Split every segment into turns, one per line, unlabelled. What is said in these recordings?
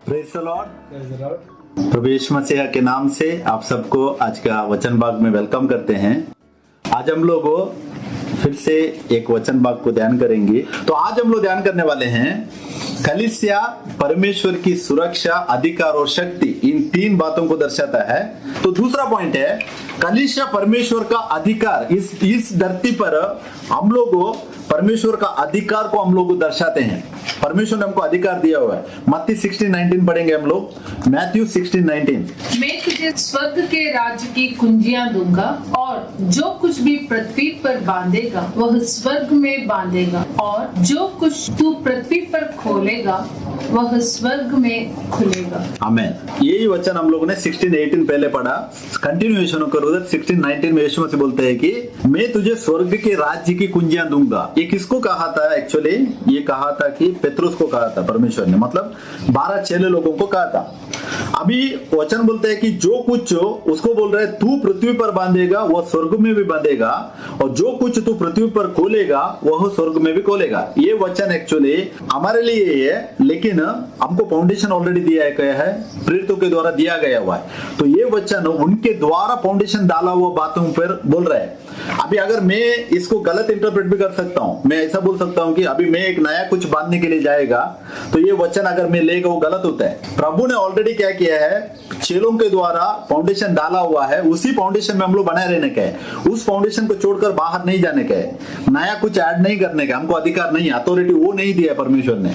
Praise the Lord. प्रभु यीशु मसीह के नाम से आप सबको आज का वचन भाग में वेलकम करते हैं। आज हम लोग फिर से एक वचन भाग को ध्यान करेंगे। तो आज हम लोग ध्यान करने वाले हैं कलीसिया परमेश्वर की सुरक्षा, अधिकार और शक्ति, इन तीन बातों को दर्शाता है। तो दूसरा पॉइंट है कलीसिया परमेश्वर का अधिकार। इस धरती पर हम लोग परमेश्वर का अधिकार को हम लोग दर्शाते हैं। परमेश्वर ने हमको अधिकार दिया हुआ है। मत्ती 16:19 पढ़ेंगे हम लोग। मैथ्यू 16:19।
मैं तुझे स्वर्ग के राज्य की कुंजियां दूंगा और जो कुछ भी पृथ्वी पर बांधेगा वह स्वर्ग में बांधेगा और जो कुछ तू पृथ्वी पर खोलेगा वह स्वर्ग में खुलेगा।
आमीन। यही वचन हम लोगों ने 16:18 पहले पढ़ा। कंटिन्यूएशन करो उधर 16:19 में यीशु मसीह बोलते हैं कि मैं तुझे स्वर्ग के राज्य की कुंजियां दूंगा। ये किसको कहा था? एक्चुअली ये कहा था कि पेत्रुस को कहा था परमेश्वर ने, मतलब 12 चेले लोगों को कहा था। अभी वचन बोलते हैं कि जो कुछ उसको बोल रहे तू पृथ्वी पर बांधेगा वह स्वर्ग में भी बांधेगा और जो कुछ तू पृथ्वी पर खोलेगा वह स्वर्ग में भी खोलेगा। ये वचन एक्चुअली हमारे लिए है, लेकिन हमको फाउंडेशन ऑलरेडी दिया गया है, प्रेरितों के द्वारा दिया गया हुआ है। तो ये वचन उनके द्वारा फाउंडेशन डाला हुआ बातों पर बोल रहा है। अभी अगर मैं इसको गलत इंटरप्रेट भी कर सकता हूं, मैं ऐसा बोल सकता हूं कि अभी मैं एक नया कुछ बांधने के लिए जाएगा तो ये वचन अगर मैं लेगा वो गलत होता है। प्रभु ने ऑलरेडी क्या किया है, चेलों के द्वारा फाउंडेशन डाला हुआ है, उसी फाउंडेशन में हम लोग बनाए रहने का है। उस फाउंडेशन को छोड़कर बाहर नहीं जाने का है, नया कुछ ऐड नहीं करने का। हमको अधिकार नहीं, अथॉरिटी वो नहीं दिया परमेश्वर ने।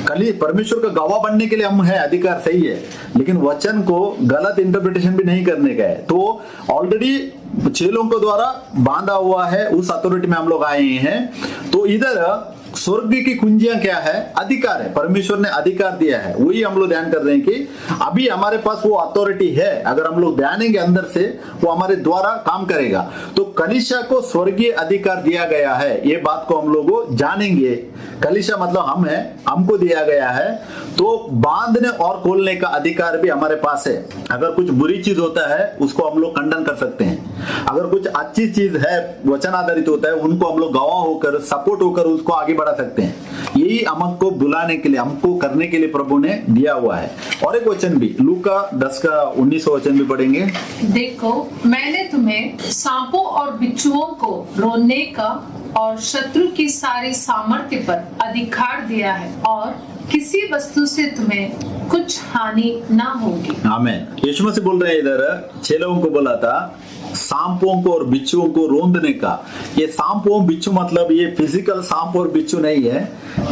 खाली परमेश्वर का गवाह बनने के लिए हम है, अधिकार सही है, लेकिन वचन को गलत इंटरप्रिटेशन भी नहीं करने का है। तो ऑलरेडी चेलों के द्वारा बांधा हुआ है, उस अथॉरिटी में हम लोग आए हैं। तो इधर स्वर्ग की कुंजियां क्या है? अधिकार है। परमेश्वर ने अधिकार दिया है, वही हम लोग ध्यान कर रहे हैं कि अभी हमारे पास वो अथॉरिटी है। अगर हम लोग ध्यानेंगे अंदर से, वो हमारे द्वारा काम करेगा। तो कलीसिया को स्वर्गीय अधिकार दिया गया है, ये बात को हम लोग जानेंगे। कलीसिया मतलब हम है, हमको दिया गया है। तो बांधने और खोलने का अधिकार भी हमारे पास है। अगर कुछ बुरी चीज होता है उसको हम लोग खंडन कर सकते हैं। अगर कुछ अच्छी चीज है, वचन आधारित होता है, उनको हम लोग गवाह होकर, सपोर्ट होकर उसको आगे बढ़ा सकते हैं। यही हमको बुलाने के लिए, हमको करने के लिए प्रभु ने दिया हुआ है। और एक वचन भी लूका 10:19 वचन भी पढ़ेंगे।
देखो मैंने तुम्हें सांपों और बिच्छुओं को रोकने का और शत्रु की सारी सामर्थ्य पर अधिकार दिया है और किसी वस्तु से तुम्हें कुछ हानि ना होगी।
आमीन। यीशु मसीह बोल रहे हैं इधर चेलों को बोला था सांपों को और बिच्छुओं को रोंदने का। ये सांपों बिच्छू मतलब ये फिजिकल सांप और बिच्छू नहीं है,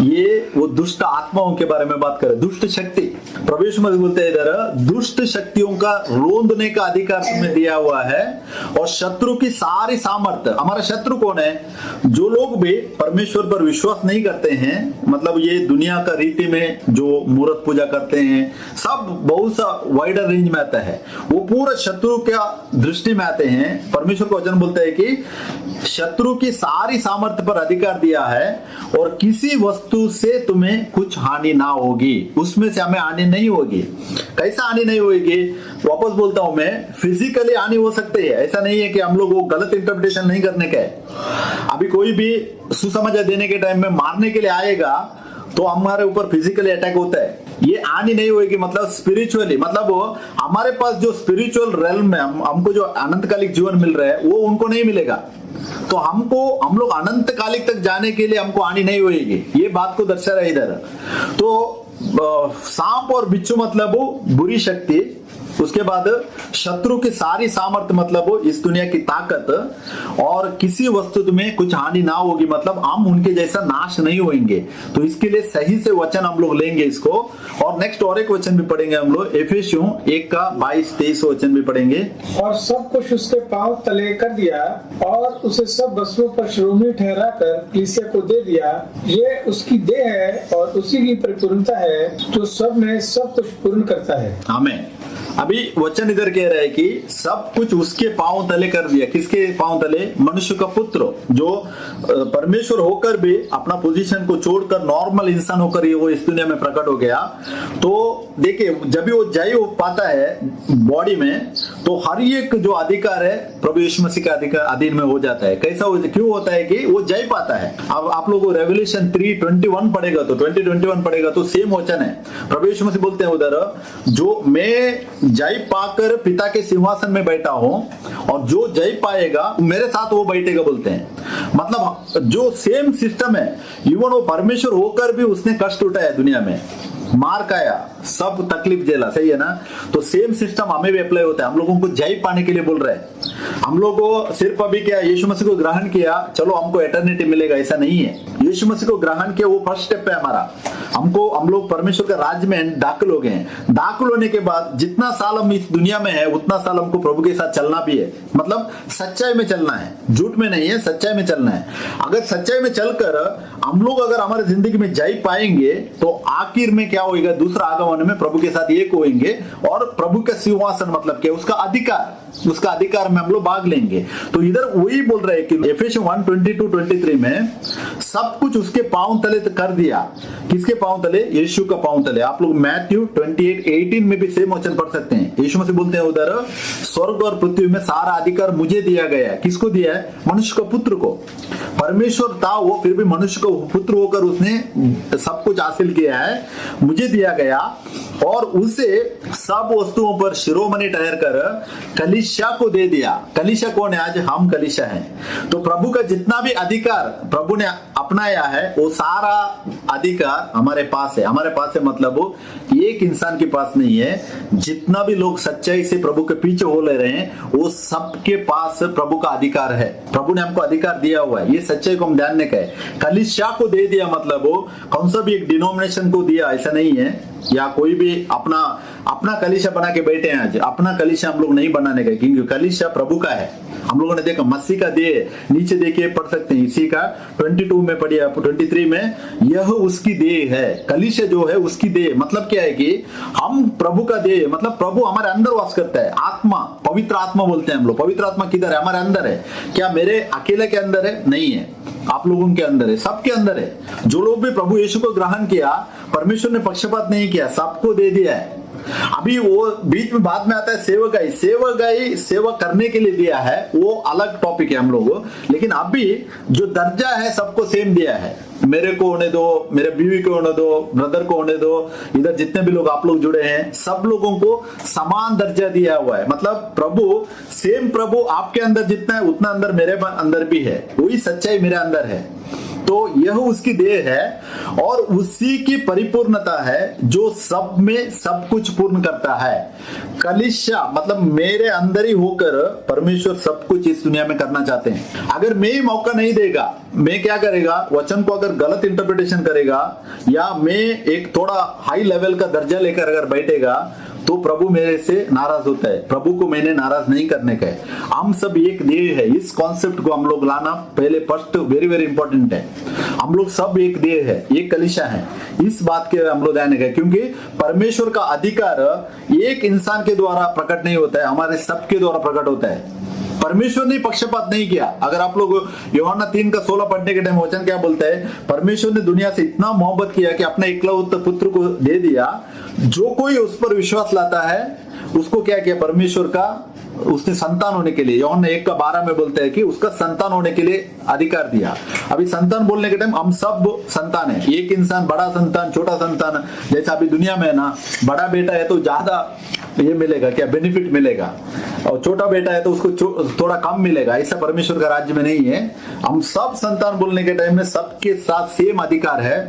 ये वो दुष्ट आत्माओं के बारे में बात कर रहे, दुष्ट शक्ति। प्रभु यीशु मसीह बोलते हैं इधर दुष्ट शक्तियों का रोंदने का अधिकार तुम्हें दिया हुआ है और शत्रु की सारी सामर्थ्य। हमारा शत्रु कौन है? जो लोग भी परमेश्वर पर विश्वास नहीं करते हैं, मतलब ये दुनिया का रीति में जो मूर्त पूजा करते हैं, सब बहुत सा वाइडर रेंज में आता है, वो पूरा शत्रु क्या दृष्टि में आते हैं। परमेश्वर को वचन बोलता है कि शत्रु की सारी सामर्थ्य पर अधिकार दिया है और किसी वस्तु से तुम्हें कुछ हानि ना होगी, उसमें से हमें हानि नहीं होगी। कैसा हानि नहीं होगी? वापस बोलता हूं मैं, फिजिकली हानि हो सकती है, ऐसा नहीं है कि हम लोग वो गलत इंटरप्रिटेशन नहीं करने का है। अभी कोई भी सुसमाचार देने के टाइम में मारने के लिए आएगा तो हमारे ऊपर फिजिकली अटैक होता है, ये हानि नहीं होगी। मतलब स्पिरिचुअली, मतलब हमारे पास जो स्पिरिचुअल रेल्म में हमको जो अनंतकालिक जीवन मिल रहा है वो उनको नहीं मिलेगा। तो हम लोग अनंत कालिक तक जाने के लिए हमको हानि नहीं होगी, ये बात को दर्शा रहा है इधर। तो सांप और बिच्छू मतलब वो बुरी शक्ति, उसके बाद शत्रु की सारी सामर्थ्य मतलब वो इस दुनिया की ताकत, और किसी वस्तु में कुछ हानि ना होगी, मतलब हम उनके जैसा नाश नहीं होंगे। तो इसके लिए सही से वचन हम लोग लेंगे इसको। और नेक्स्ट और एक वचन भी पढ़ेंगे हम लोग, एफेसियों 1:22-23 वचन भी पढ़ेंगे।
और सब कुछ उसके पांव तले कर दिया और उसे सब वस्तुओं पर शिरोमणि ठहरा कर कलीसिया को दे दिया। ये उसकी देह है और उसी की परिपूर्णता है जो सब में सब कुछ पूर्ण करता है।
आमीन। अभी वचन इधर कह रहा है कि सब कुछ उसके पांव तले कर दिया। किसके पांव तले? मनुष्य का पुत्र, जो परमेश्वर होकर भी अपना पोजीशन को छोड़कर नॉर्मल इंसान होकर ये वो इस दुनिया में प्रकट हो गया। तो देखिए, जब भी वो जय हो पाता है बॉडी में, तो हर एक जो अधिकार है प्रभु यीशु मसीह के अधिकार अधीन में हो जाता है। कैसा क्यों होता है कि वो जय पाता है। अब आप लोगों को रेवल्यूशन 3:21 पढ़ेगा तो 20:21 पढ़ेगा तो सेम वचन है। प्रभु यीशु मसीह बोलते हैं उधर, जो मैं जय पाकर पिता के सिंहासन में बैठा हूं और जो जय पाएगा मेरे साथ वो बैठेगा बोलते हैं। मतलब जो सेम सिस्टम है, इवन वो परमेश्वर होकर भी उसने कष्ट उठाया दुनिया में, मार खाया, सब तकलीफ झेला, सही है ना। तो सेम सिस्टम हमें भी अप्लाई होता है। हम लोगों को जय पाने के लिए बोल रहे हैं। हम लोग को सिर्फ अभी क्या यीशु मसीह को ग्रहण किया चलो हमको एटर्निटी मिलेगा, ऐसा नहीं है। यीशु मसीह को ग्रहण किया वो फर्स्ट स्टेप है हमारा। हम लोग परमेश्वर के राज्य में दाखिल हो गए हैं। दाखिल होने के बाद जितना साल हम इस दुनिया में है उतना साल हमको प्रभु के साथ चलना भी है। मतलब सच्चाई में चलना है, झूठ में नहीं है, सच्चाई में चलना है। अगर सच्चाई में चलकर हम लोग अगर हमारे जिंदगी में जय पाएंगे तो आखिर में क्या होगा, दूसरा आगमन में प्रभु के साथ एक होंगे और प्रभु का सिंहासन मतलब क्या, उसका अधिकार में हम लोग भाग लेंगे। तो इधर वही बोल रहे हैं कि एफेसियंस 1:22-23 में सब कुछ उसके पांव तले कर दिया। किसके पांव तले? यीशु का पांव तले। आप लोग मैथ्यू 28:18 में भी सेम वचन पढ़ सकते हैं। यीशु मसीह बोलते हैं उधर, स्वर्ग और पृथ्वी में सारा अधिकार मुझे दिया गया है। किसको दिया है? मनुष्य का पुत्र को। परमेश्वर था वो, फिर भी मनुष्य का पुत्र होकर उसने सब कुछ हासिल किया है, मुझे दिया गया। और उसे सब वस्तुओं पर शिरोमणि ठहरकर कलीसिया को दे दिया। कलीसिया कौन है? आज हम कलीसिया हैं। तो प्रभु का जितना भी अधिकार प्रभु ने अपनाया है वो सारा अधिकार हमारे पास है। हमारे पास है मतलब वो एक इंसान के पास नहीं है। जितना भी लोग सच्चाई से प्रभु के पीछे हो ले रहे हैं वो सबके पास प्रभु का अधिकार है। प्रभु ने हमको अधिकार दिया हुआ है। ये सच्चाई को हम जानने का है। कलीसिया को दे दिया मतलब वो कौन सा भी एक डिनोमिनेशन को दिया ऐसा नहीं है, या कोई भी अपना कलीसिया बना के बैठे हैं। आज अपना कलीसिया हम लोग नहीं बनाने का, क्योंकि कलीसिया प्रभु का है। हम लोगों ने देखा मसीह का देह, नीचे देखिए पढ़ सकते हैं इसी का 22 में पढ़िए, 23 में, यह उसकी देह है। कलीसिया जो है उसकी देह मतलब क्या है कि हम प्रभु का देह, मतलब प्रभु हमारे अंदर वास करता है। आत्मा, पवित्र आत्मा बोलते हैं हम लोग। पवित्र आत्मा किधर है? हमारे अंदर है। क्या मेरे अकेले के अंदर है? नहीं है, आप लोगों के अंदर है, सबके अंदर है। जो लोग भी प्रभु यीशु को ग्रहण किया, परमेश्वर ने पक्षपात नहीं किया, सबको दे दिया है। अभी वो बीच में बाद में आता है सेवकाई सेवा करने के लिए दिया है, वो अलग टॉपिक है हम लोग। लेकिन अभी जो दर्जा है सबको सेम दिया है। मेरे को होने दो, मेरे बीवी को होने दो, ब्रदर को होने दो, इधर जितने भी लोग आप लोग जुड़े हैं सब लोगों को समान दर्जा दिया हुआ है। मतलब प्रभु सेम, प्रभु आपके अंदर जितना है उतना अंदर मेरे अंदर भी है। वही सच्चाई मेरे अंदर है। तो यह उसकी देह है और उसी की परिपूर्णता है जो सब में सब कुछ पूर्ण करता है। कलीसिया मतलब मेरे अंदर ही होकर परमेश्वर सब कुछ इस दुनिया में करना चाहते हैं। अगर मैं ही मौका नहीं देगा, मैं क्या करेगा, वचन को अगर गलत इंटरप्रिटेशन करेगा या मैं एक थोड़ा हाई लेवल का दर्जा लेकर अगर बैठेगा तो प्रभु मेरे से नाराज होता है। प्रभु को मैंने नाराज नहीं करने का है। हम सब एक देह है। इस कॉन्सेप्ट को हम लोग लाना पहले फर्स्ट वेरी वेरी इंपॉर्टेंट है। हम लोग सब एक देह है, एक कलीसिया है। इस बात के हम लोग ध्यान रखें, क्योंकि परमेश्वर का अधिकार एक इंसान के द्वारा प्रकट नहीं होता है, हमारे सबके द्वारा प्रकट होता है। परमेश्वर ने पक्षपात नहीं किया। अगर आप लोग यूहन्ना 3:16 पढ़ने के टाइम वचन क्या बोलता है, परमेश्वर ने दुनिया से इतना मोहब्बत किया कि अपने इकलौते पुत्र को दे दिया। जो कोई उस पर विश्वास लाता है उसको क्या किया, परमेश्वर का उसने संतान होने के लिए, यूहन्ना 1:12 में बोलता है कि उसका संतान होने के लिए अधिकार दिया। अभी संतान बोलने के टाइम हम सब संतान है। एक इंसान बड़ा संतान, छोटा संतान, जैसा अभी दुनिया में है ना, बड़ा बेटा है तो ज्यादा ये मिलेगा, क्या बेनिफिट मिलेगा, और छोटा बेटा है तो उसको थोड़ा कम मिलेगा। ऐसा परमेश्वर का राज्य में नहीं है। हम सब संतान बोलने के टाइम में सबके साथ सेम अधिकार है।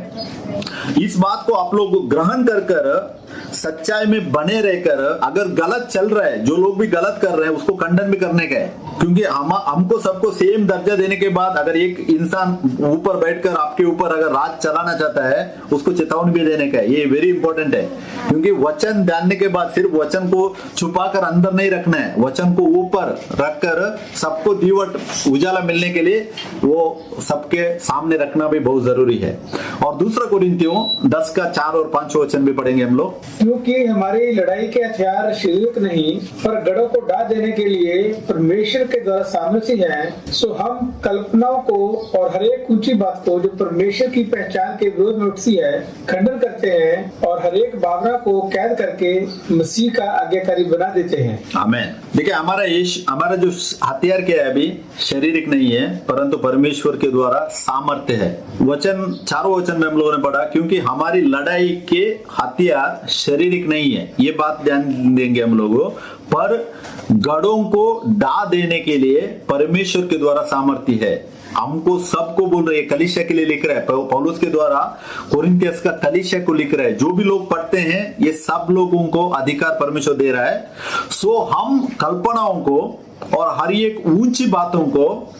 इस बात को आप लोग ग्रहण कर सच्चाई में बने रहकर, अगर गलत चल रहा है, जो लोग भी गलत कर रहे हैं उसको खंडन भी करने का है। क्योंकि हमको सबको सेम दर्जा देने के बाद अगर एक इंसान ऊपर बैठकर आपके ऊपर अगर राज चलाना चाहता है उसको चेतावनी भी देने का है। ये वेरी इंपॉर्टेंट है, क्योंकि वचन जानने के बाद सिर्फ वचन को छुपाकर अंदर नहीं रखना है, वचन को ऊपर रखकर सबको दीवट उजाला मिलने के लिए वो सबके सामने रखना भी बहुत जरूरी है। और दूसरा कोरिन्थियों 10:4 और 5 वचन भी पढ़ेंगे हम लोग।
क्योंकि हमारी लड़ाई के हथियार शारीरिक नहीं पर गढ़ों को ढा देने के लिए परमेश्वर के द्वारा सामर्थ्य हैं। सो हम कल्पनाओं को और हर एक ऊंची बात को जो परमेश्वर की पहचान के विरोध में उठती है खंडन करते हैं और हर एक भावना को कैद करके मसीह का आज्ञाकारी बना देते हैं।
आमेन। देखिए हमारा जो हथियार क्या है अभी शारीरिक नहीं है परंतु परमेश्वर के द्वारा सामर्थ्य है। वचन चारों वचन में हम लोगों ने पढ़ा क्योंकि हमारी लड़ाई के हथियार शारीरिक नहीं है, ये बात ध्यान देंगे हम लोगों, पर गढ़ों को ढा देने के लिए परमेश्वर के द्वारा सामर्थ्य है। हमको सबको बोल रहे हैं, कलीसिया के लिए लिख रहा है पौलुस के द्वारा, कोरिन्थियस का कलीसिया को लिख रहा है। जो भी लोग पढ़ते हैं ये सब लोगों को अधिकार परमेश्वर दे रहा है। सो हम कल्पनाओं को और हर एक ऊंची बातों को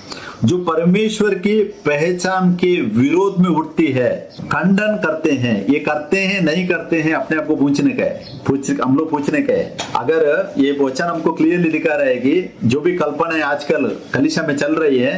जो परमेश्वर की पहचान के विरोध में उठती है खंडन करते हैं। ये करते हैं नहीं करते हैं अपने आप को पूछने का है, हम लोग पूछने का है। अगर ये वचन हमको क्लियरली दिखा रहा है कि जो भी कल्पना है आजकल कलीसिया में चल रही है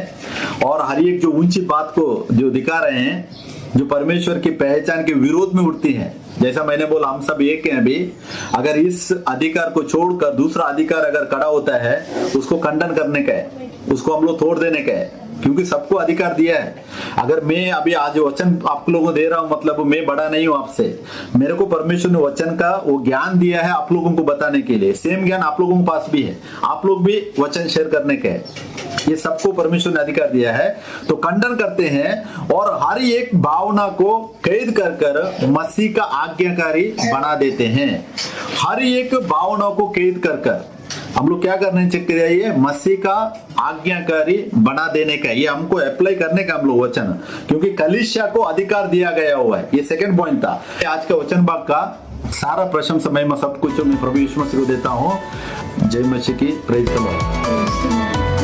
और हर एक जो ऊंची बात को जो दिखा रहे हैं जो परमेश्वर की पहचान के विरोध में उठती है, जैसा मैंने बोला हम सब एक हैं अभी, अगर इस अधिकार को छोड़कर दूसरा अधिकार अगर खड़ा होता है उसको खंडन करने का है, उसको हम लोग तोड़ देने का है, क्योंकि सबको अधिकार दिया है। अगर मैं अभी आज वचन आप लोगों को दे रहा हूं मतलब मैं बड़ा नहीं हूं आपसे, मेरे को परमेश्वर ने वचन का वो ज्ञान दिया है आप लोगों को बताने के लिए। सेम ज्ञान आप लोगों के पास भी है, आप लोग भी वचन शेयर करने का है, ये सबको परमेश्वर ने अधिकार दिया है। तो खंडन करते हैं और हर एक भावना को कैद कर कर मसीह का आज्ञाकारी बना देते हैं। हर एक भावना को कैद कर कर हम लोग क्या करने चाहिए, मसीह का आज्ञाकारी बना देने का, ये हमको अप्लाई करने का हम लोग वचन, क्योंकि कलीसिया को अधिकार दिया गया हुआ है। ये सेकंड पॉइंट था। आज का वचन भाग का सारा प्रशंसा मैं सब कुछ मैं प्रभु यीशु मसीह को देता हूँ। जय मसीह की, प्रेज द लॉर्ड।